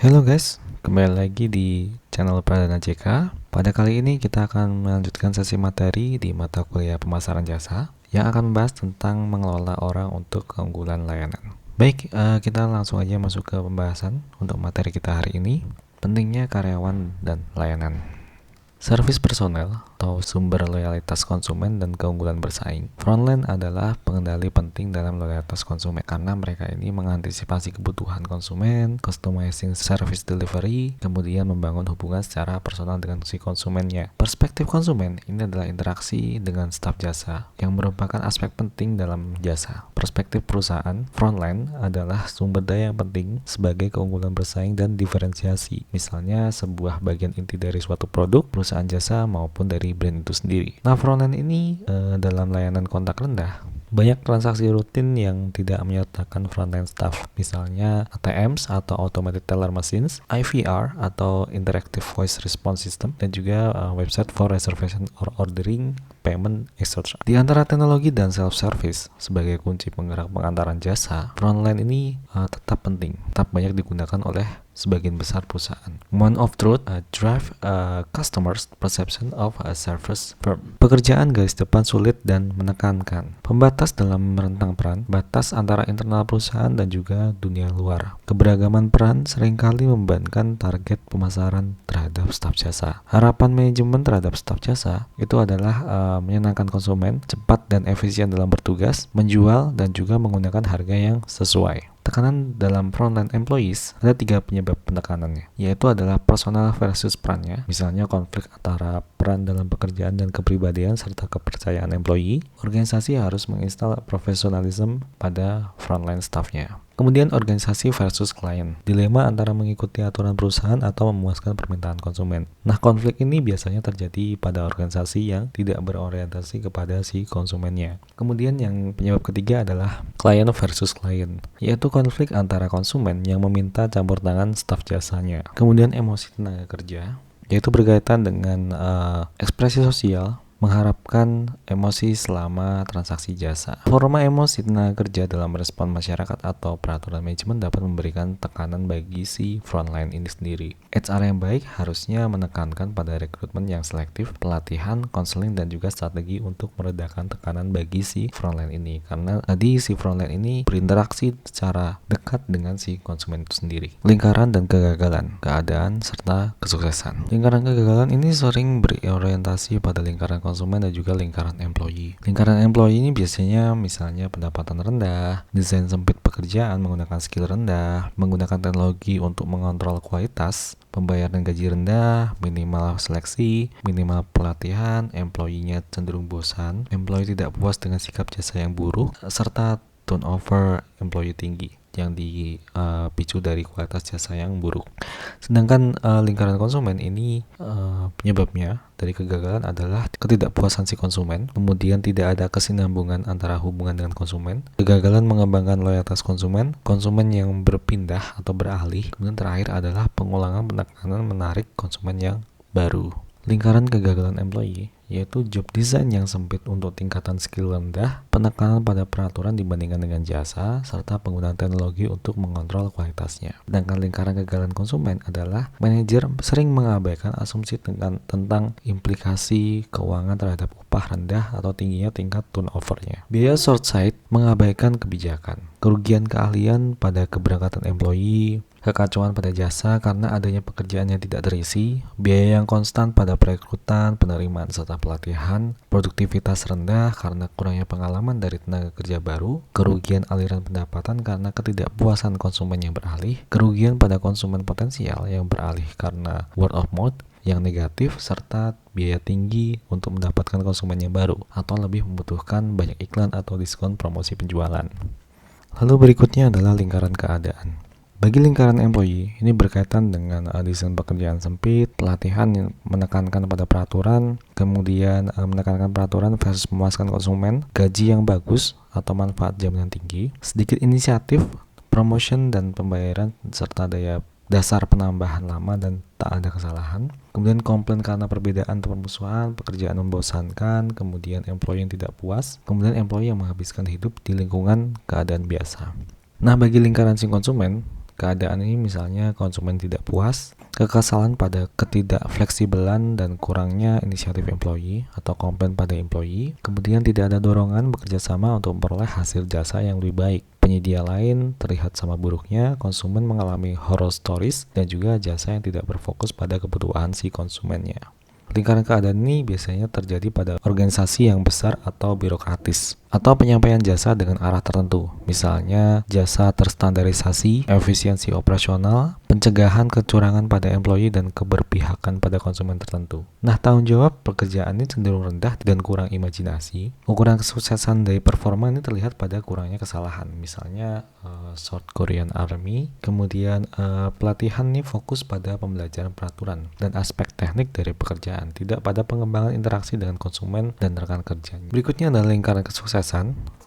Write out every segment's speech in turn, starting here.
Halo guys, kembali lagi di channel Pradana JK. Pada kali ini kita akan melanjutkan sesi materi di mata kuliah pemasaran jasa yang akan membahas tentang mengelola orang untuk keunggulan layanan. Baik, kita langsung aja masuk ke pembahasan untuk materi kita hari ini. Pentingnya karyawan dan layanan. Servis personel atau sumber loyalitas konsumen dan keunggulan bersaing. Frontline adalah pengendali penting dalam loyalitas konsumen karena mereka ini mengantisipasi kebutuhan konsumen, customizing service delivery, kemudian membangun hubungan secara personal dengan si konsumennya. Perspektif konsumen ini adalah interaksi dengan staf jasa yang merupakan aspek penting dalam jasa. Perspektif perusahaan, frontline adalah sumber daya yang penting sebagai keunggulan bersaing dan diferensiasi. Misalnya sebuah bagian inti dari suatu produk, perusahaan jasa maupun dari brand itu sendiri. Nah, frontline ini dalam layanan kontak rendah banyak transaksi rutin yang tidak menyertakan frontline staff, misalnya ATMs atau Automated Teller Machines, IVR atau Interactive Voice Response System, dan juga website for reservation or ordering, payment, etc. Di antara teknologi dan self-service sebagai kunci penggerak pengantaran jasa, frontline ini tetap penting, tetap banyak digunakan oleh sebagian besar perusahaan. Moment of truth drive customers perception of a service firm. Pekerjaan garis depan sulit dan menekankan. Pembatas dalam rentang peran, batas antara internal perusahaan dan juga dunia luar. Keberagaman peran seringkali membebankan target pemasaran terhadap staf jasa. Harapan manajemen terhadap staf jasa itu adalah menyenangkan konsumen, cepat dan efisien dalam bertugas, menjual dan juga menggunakan harga yang sesuai. Tekanan dalam frontline employees ada 3 penyebab penekanannya, yaitu adalah personal versus perannya, misalnya konflik antara peran dalam pekerjaan dan kepribadian serta kepercayaan employee. Organisasi harus menginstal profesionalisme pada frontline staffnya. Kemudian organisasi versus klien, dilema antara mengikuti aturan perusahaan atau memuaskan permintaan konsumen. Nah, konflik ini biasanya terjadi pada organisasi yang tidak berorientasi kepada si konsumennya. Kemudian yang penyebab ketiga adalah klien versus klien, yaitu konflik antara konsumen yang meminta campur tangan staf jasanya. Kemudian emosi tenaga kerja, yaitu berkaitan dengan ekspresi sosial, mengharapkan emosi selama transaksi jasa. Forma emosi tenaga kerja dalam respon masyarakat atau peraturan manajemen dapat memberikan tekanan bagi si frontline ini sendiri. HR yang baik harusnya menekankan pada rekrutmen yang selektif, pelatihan, konseling, dan juga strategi untuk meredakan tekanan bagi si frontline ini. Karena tadi si frontline ini berinteraksi secara dekat dengan si konsumen itu sendiri. Lingkaran dan kegagalan, keadaan, serta kesuksesan. Lingkaran kegagalan ini sering berorientasi pada lingkaran konsumen dan juga lingkaran employee. Lingkaran employee ini biasanya misalnya pendapatan rendah, desain sempit pekerjaan menggunakan skill rendah, menggunakan teknologi untuk mengontrol kualitas, pembayaran gaji rendah, minimal seleksi, minimal pelatihan, employee-nya cenderung bosan, employee tidak puas dengan sikap jasa yang buruk, serta turnover employee tinggi yang dipicu dari kualitas jasa yang buruk. Sedangkan lingkaran konsumen ini penyebabnya dari kegagalan adalah ketidakpuasan si konsumen, kemudian tidak ada kesinambungan antara hubungan dengan konsumen, kegagalan mengembangkan loyalitas konsumen, konsumen yang berpindah atau beralih, kemudian terakhir adalah pengulangan penekanan menarik konsumen yang baru. Lingkaran kegagalan employee yaitu job design yang sempit untuk tingkatan skill rendah, penekanan pada peraturan dibandingkan dengan jasa, serta penggunaan teknologi untuk mengontrol kualitasnya. Sedangkan lingkaran kegagalan konsumen adalah manajer sering mengabaikan asumsi tentang implikasi keuangan terhadap upah rendah atau tingginya tingkat turnovernya. Biaya short sight mengabaikan kebijakan, kerugian keahlian pada keberangkatan employee, kekacauan pada jasa karena adanya pekerjaan yang tidak terisi, biaya yang konstan pada perekrutan, penerimaan serta pelatihan, produktivitas rendah karena kurangnya pengalaman dari tenaga kerja baru, kerugian aliran pendapatan karena ketidakpuasan konsumen yang beralih, kerugian pada konsumen potensial yang beralih karena word of mouth yang negatif, serta biaya tinggi untuk mendapatkan konsumen yang baru atau lebih membutuhkan banyak iklan atau diskon promosi penjualan. Lalu berikutnya adalah lingkaran keadaan. Bagi lingkaran employee, ini berkaitan dengan desain pekerjaan sempit, pelatihan yang menekankan pada peraturan, kemudian menekankan peraturan versus memuaskan konsumen, gaji yang bagus atau manfaat jaminan tinggi, sedikit inisiatif, promotion dan pembayaran, serta daya dasar penambahan lama dan tak ada kesalahan. Kemudian komplain karena perbedaan atau permusuhan, pekerjaan membosankan, kemudian employee yang tidak puas, kemudian employee yang menghabiskan hidup di lingkungan keadaan biasa. Nah, bagi lingkaran si konsumen, Keadaan ini misalnya konsumen tidak puas, kekesalan pada ketidakfleksibelan dan kurangnya inisiatif employee atau komplain pada employee, kemudian tidak ada dorongan bekerja sama untuk memperoleh hasil jasa yang lebih baik. Penyedia lain terlihat sama buruknya, konsumen mengalami horror stories, dan juga jasa yang tidak berfokus pada kebutuhan si konsumennya. Lingkaran keadaan ini biasanya terjadi pada organisasi yang besar atau birokratis, atau penyampaian jasa dengan arah tertentu, misalnya jasa terstandarisasi, efisiensi operasional, pencegahan kecurangan pada employee, dan keberpihakan pada konsumen tertentu. Nah, tanggung jawab pekerjaan ini cenderung rendah dan kurang imajinasi. Ukuran kesuksesan dari performa ini terlihat pada kurangnya kesalahan, misalnya South Korean Army. Kemudian pelatihan ini fokus pada pembelajaran peraturan dan aspek teknik dari pekerjaan, tidak pada pengembangan interaksi dengan konsumen dan rekan kerjanya. Berikutnya adalah lingkaran kesuksesan.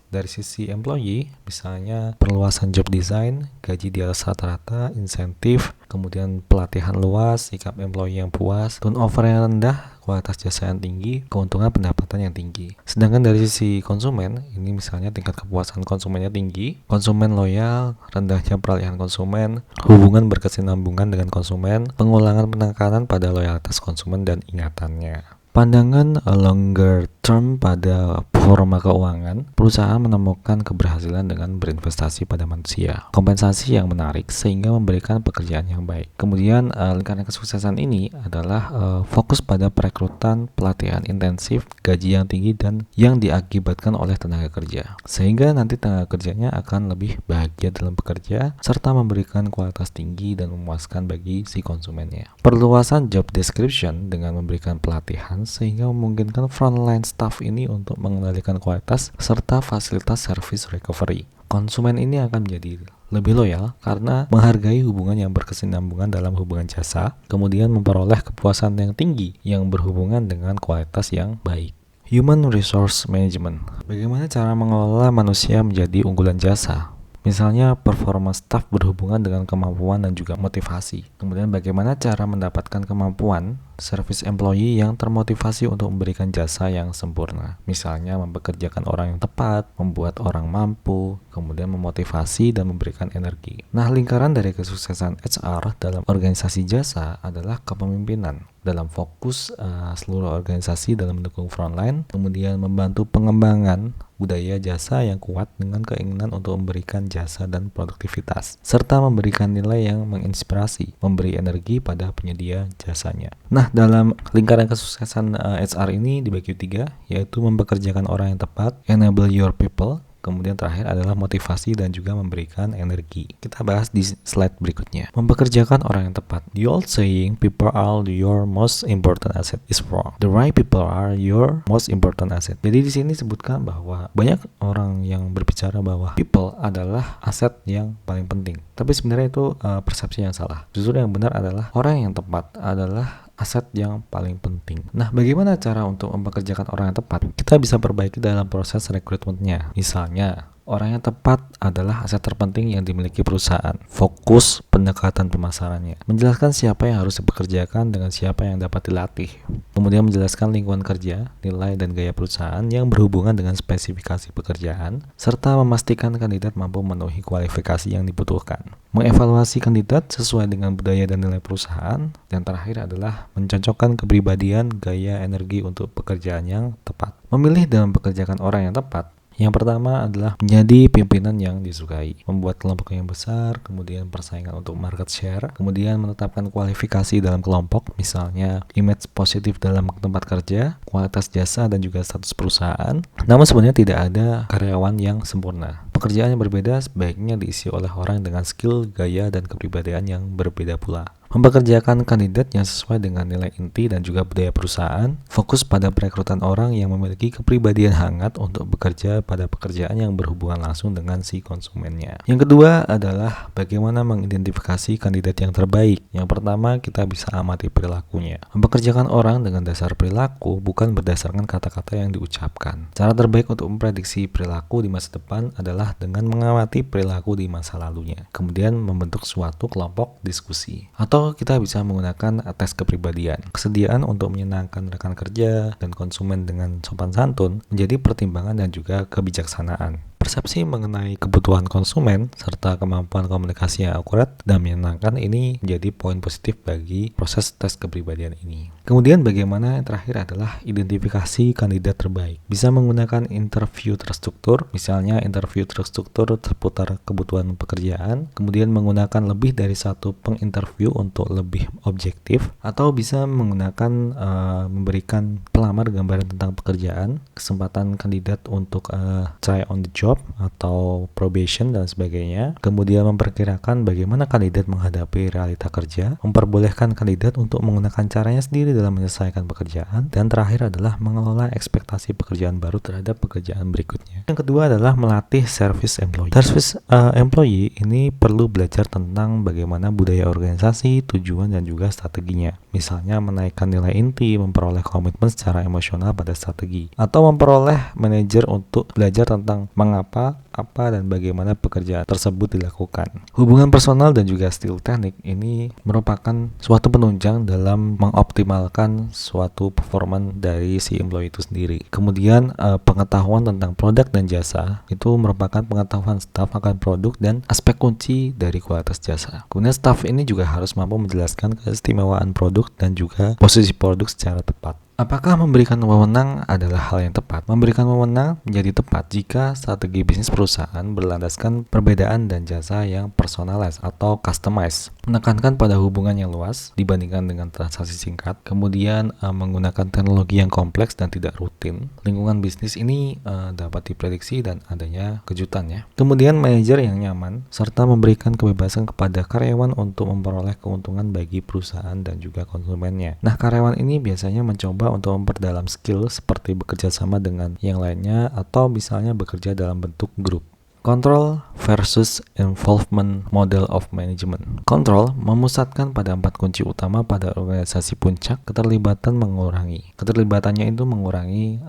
Dari sisi employee, misalnya perluasan job design, gaji di atas rata-rata, insentif, kemudian pelatihan luas, sikap employee yang puas, turnover yang rendah, kualitas jasa yang tinggi, keuntungan pendapatan yang tinggi. Sedangkan dari sisi konsumen, ini misalnya tingkat kepuasan konsumennya tinggi, konsumen loyal, rendahnya peralihan konsumen, hubungan berkesinambungan dengan konsumen, pengulangan penekanan pada loyalitas konsumen dan ingatannya. Pandangan longer term pada performa keuangan, perusahaan menemukan keberhasilan dengan berinvestasi pada manusia, kompensasi yang menarik sehingga memberikan pekerjaan yang baik. Kemudian lingkaran kesuksesan ini adalah fokus pada perekrutan, pelatihan intensif, gaji yang tinggi dan yang diakibatkan oleh tenaga kerja, sehingga nanti tenaga kerjanya akan lebih bahagia dalam bekerja serta memberikan kualitas tinggi dan memuaskan bagi si konsumennya. Perluasan job description dengan memberikan pelatihan sehingga memungkinkan frontline staff ini untuk mengendalikan kualitas serta fasilitas service recovery. Konsumen ini akan menjadi lebih loyal karena menghargai hubungan yang berkesinambungan dalam hubungan jasa, kemudian memperoleh kepuasan yang tinggi yang berhubungan dengan kualitas yang baik. Human Resource Management. Bagaimana cara mengelola manusia menjadi unggulan jasa? Misalnya performa staf berhubungan dengan kemampuan dan juga motivasi. Kemudian bagaimana cara mendapatkan kemampuan service employee yang termotivasi untuk memberikan jasa yang sempurna. Misalnya mempekerjakan orang yang tepat, membuat orang mampu, kemudian memotivasi dan memberikan energi. Nah, lingkaran dari kesuksesan HR dalam organisasi jasa adalah kepemimpinan dalam fokus seluruh organisasi dalam mendukung frontline, kemudian membantu pengembangan budaya jasa yang kuat dengan keinginan untuk memberikan jasa dan produktivitas, serta memberikan nilai yang menginspirasi, memberi energi pada penyedia jasanya. Nah, dalam lingkaran kesuksesan HR ini dibagi 3, yaitu mempekerjakan orang yang tepat, enable your people, kemudian terakhir adalah motivasi dan juga memberikan energi. Kita bahas di slide berikutnya. Mempekerjakan orang yang tepat. The old saying, people are your most important asset is wrong. The right people are your most important asset. Jadi di sini disebutkan bahwa banyak orang yang berbicara bahwa people adalah aset yang paling penting. Tapi sebenarnya itu persepsi yang salah. Justru yang benar adalah orang yang tepat adalah aset yang paling penting. Nah, bagaimana cara untuk mempekerjakan orang yang tepat? Kita bisa perbaiki dalam proses rekrutmennya. Misalnya, orang yang tepat adalah aset terpenting yang dimiliki perusahaan. Fokus pendekatan pemasarannya. Menjelaskan siapa yang harus dipekerjakan dengan siapa yang dapat dilatih. Kemudian menjelaskan lingkungan kerja, nilai dan gaya perusahaan yang berhubungan dengan spesifikasi pekerjaan, serta memastikan kandidat mampu memenuhi kualifikasi yang dibutuhkan. Mengevaluasi kandidat sesuai dengan budaya dan nilai perusahaan. Dan terakhir adalah mencocokkan kepribadian, gaya, energi untuk pekerjaan yang tepat. Memilih dan mempekerjakan orang yang tepat. Yang pertama adalah menjadi pimpinan yang disukai, membuat kelompok yang besar, kemudian persaingan untuk market share, kemudian menetapkan kualifikasi dalam kelompok, misalnya image positif dalam tempat kerja, kualitas jasa, dan juga status perusahaan. Namun sebenarnya tidak ada karyawan yang sempurna. Pekerjaan yang berbeda sebaiknya diisi oleh orang dengan skill, gaya, dan kepribadian yang berbeda pula. Mempekerjakan kandidat yang sesuai dengan nilai inti dan juga budaya perusahaan, fokus pada perekrutan orang yang memiliki kepribadian hangat untuk bekerja pada pekerjaan yang berhubungan langsung dengan si konsumennya. Yang kedua adalah bagaimana mengidentifikasi kandidat yang terbaik. Yang pertama, kita bisa amati perilakunya. Mempekerjakan orang dengan dasar perilaku bukan berdasarkan kata-kata yang diucapkan. Cara terbaik untuk memprediksi perilaku di masa depan adalah dengan mengamati perilaku di masa lalunya, kemudian membentuk suatu kelompok diskusi. Atau kita bisa menggunakan tes kepribadian. Kesediaan untuk menyenangkan rekan kerja dan konsumen dengan sopan santun menjadi pertimbangan dan juga kebijaksanaan. Persepsi mengenai kebutuhan konsumen serta kemampuan komunikasi yang akurat dan menyenangkan ini menjadi poin positif bagi proses tes kepribadian ini. Kemudian bagaimana yang terakhir adalah identifikasi kandidat terbaik. Bisa menggunakan interview terstruktur, misalnya interview terstruktur seputar kebutuhan pekerjaan, kemudian menggunakan lebih dari satu penginterview untuk lebih objektif, atau bisa menggunakan memberikan pelamar gambaran tentang pekerjaan, kesempatan kandidat untuk try on the job atau probation dan sebagainya, kemudian memperkirakan bagaimana kandidat menghadapi realita kerja, memperbolehkan kandidat untuk menggunakan caranya sendiri dalam menyelesaikan pekerjaan, dan terakhir adalah mengelola ekspektasi pekerjaan baru terhadap pekerjaan berikutnya. Yang kedua adalah melatih service employee. Service employee ini perlu belajar tentang bagaimana budaya organisasi, tujuan, dan juga strateginya. Misalnya menaikkan nilai inti, memperoleh komitmen secara emosional pada strategi, atau memperoleh manajer untuk belajar tentang mengapa, apa, dan bagaimana pekerjaan tersebut dilakukan. Hubungan personal dan juga skill teknik ini merupakan suatu penunjang dalam mengoptimalkan suatu performan dari si employee itu sendiri. Kemudian pengetahuan tentang produk dan jasa itu merupakan pengetahuan staf akan produk dan aspek kunci dari kualitas jasa. Kemudian staf ini juga harus mampu menjelaskan keistimewaan produk dan juga posisi produk secara tepat. Apakah memberikan wewenang adalah hal yang tepat? Memberikan wewenang menjadi tepat jika strategi bisnis perusahaan berlandaskan perbedaan dan jasa yang personalized atau customized, menekankan pada hubungan yang luas dibandingkan dengan transaksi singkat, kemudian menggunakan teknologi yang kompleks dan tidak rutin. Lingkungan bisnis ini dapat diprediksi dan adanya kejutan ya. Kemudian manajer yang nyaman serta memberikan kebebasan kepada karyawan untuk memperoleh keuntungan bagi perusahaan dan juga konsumennya. Nah, karyawan ini biasanya mencoba untuk memperdalam skill seperti bekerja sama dengan yang lainnya atau misalnya bekerja dalam bentuk grup. Control versus involvement model of management. Control memusatkan pada 4 kunci utama pada organisasi puncak. Keterlibatan mengurangi. Keterlibatannya itu mengurangi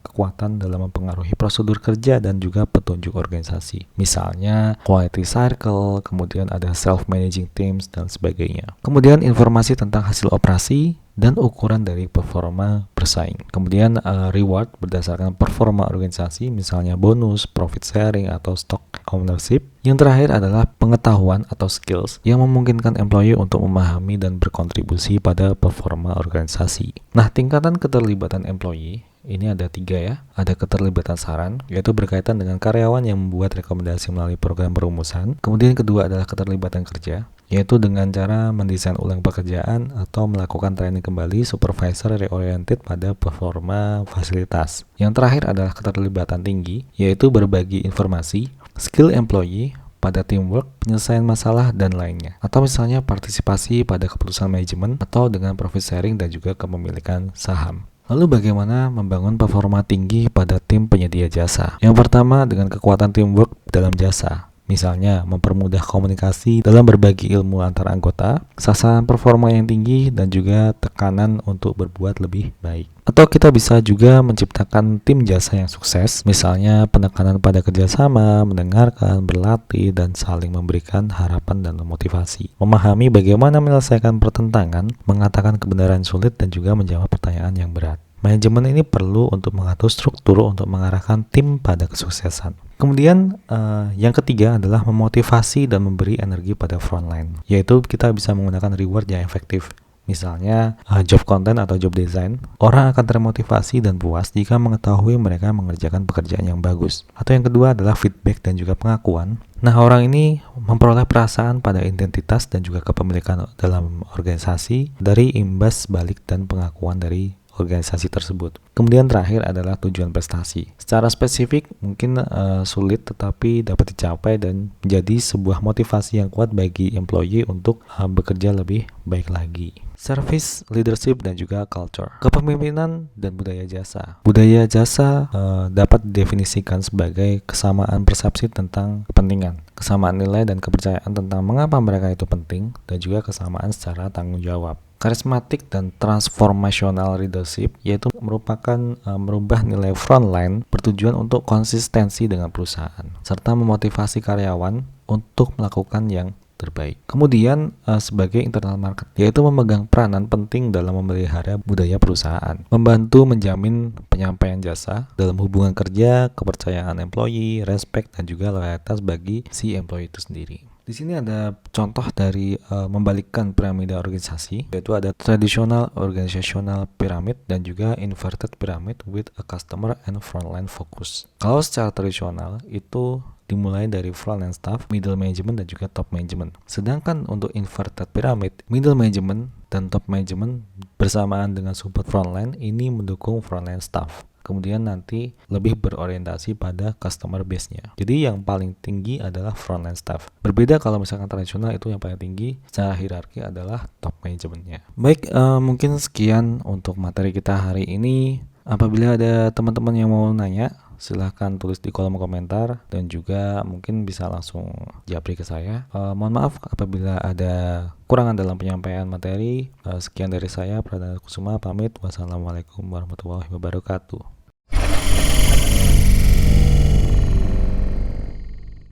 kekuatan dalam mempengaruhi prosedur kerja dan juga petunjuk organisasi. Misalnya quality cycle, kemudian ada self-managing teams dan sebagainya. Kemudian informasi tentang hasil operasi dan ukuran dari performa bersaing. Kemudian reward berdasarkan performa organisasi, misalnya bonus, profit sharing, atau stock ownership. Yang terakhir adalah pengetahuan atau skills yang memungkinkan employee untuk memahami dan berkontribusi pada performa organisasi. Nah, tingkatan keterlibatan employee ini ada 3 ya. Ada keterlibatan saran, yaitu berkaitan dengan karyawan yang membuat rekomendasi melalui program perumusan. Kemudian kedua adalah keterlibatan kerja, yaitu dengan cara mendesain ulang pekerjaan atau melakukan training kembali supervisor reoriented pada performa fasilitas. Yang terakhir adalah keterlibatan tinggi, yaitu berbagi informasi, skill employee pada teamwork, penyelesaian masalah, dan lainnya. Atau misalnya partisipasi pada keputusan manajemen atau dengan profit sharing dan juga kepemilikan saham. Lalu bagaimana membangun performa tinggi pada tim penyedia jasa? Yang pertama dengan kekuatan teamwork dalam jasa. Misalnya mempermudah komunikasi dalam berbagi ilmu antar anggota, sasaran performa yang tinggi, dan juga tekanan untuk berbuat lebih baik. Atau kita bisa juga menciptakan tim jasa yang sukses, misalnya penekanan pada kerjasama, mendengarkan, berlatih, dan saling memberikan harapan dan motivasi. Memahami bagaimana menyelesaikan pertentangan, mengatakan kebenaran sulit, dan juga menjawab pertanyaan yang berat. Manajemen ini perlu untuk mengatur struktur untuk mengarahkan tim pada kesuksesan. Kemudian yang ketiga adalah memotivasi dan memberi energi pada frontline, yaitu kita bisa menggunakan reward yang efektif. Misalnya job content atau job design, orang akan termotivasi dan puas jika mengetahui mereka mengerjakan pekerjaan yang bagus. Atau yang kedua adalah feedback dan juga pengakuan. Nah, orang ini memperoleh perasaan pada identitas dan juga kepemilikan dalam organisasi dari imbas balik dan pengakuan dari organisasi tersebut. Kemudian terakhir adalah tujuan prestasi. Secara spesifik mungkin sulit tetapi dapat dicapai dan menjadi sebuah motivasi yang kuat bagi employee untuk bekerja lebih baik lagi. Service, leadership, dan juga culture. Kepemimpinan dan budaya jasa. Budaya jasa dapat didefinisikan sebagai kesamaan persepsi tentang kepentingan, kesamaan nilai dan kepercayaan tentang mengapa mereka itu penting, dan juga kesamaan secara tanggung jawab. Karismatik dan transformational leadership yaitu merupakan merubah nilai frontline bertujuan untuk konsistensi dengan perusahaan serta memotivasi karyawan untuk melakukan yang terbaik. Kemudian sebagai internal market, yaitu memegang peranan penting dalam memelihara budaya perusahaan, membantu menjamin penyampaian jasa dalam hubungan kerja, kepercayaan employee, respect, dan juga loyalitas bagi si employee itu sendiri. Di sini ada contoh dari membalikkan piramida organisasi, yaitu ada traditional organizational pyramid dan juga inverted pyramid with a customer and frontline focus. Kalau secara tradisional itu dimulai dari frontline staff, middle management, dan juga top management. Sedangkan untuk inverted pyramid, middle management dan top management bersamaan dengan support frontline ini mendukung frontline staff. Kemudian nanti lebih berorientasi pada customer base-nya. Jadi yang paling tinggi adalah frontline staff. Berbeda kalau misalkan tradisional, itu yang paling tinggi secara hierarki adalah top manajemennya. Baik, mungkin sekian untuk materi kita hari ini. Apabila ada teman-teman yang mau nanya, silahkan tulis di kolom komentar dan juga mungkin bisa langsung japri ke saya. Mohon maaf apabila ada kurangan dalam penyampaian materi. Sekian dari saya, Pradana Kusuma, pamit. Wassalamualaikum warahmatullahi wabarakatuh.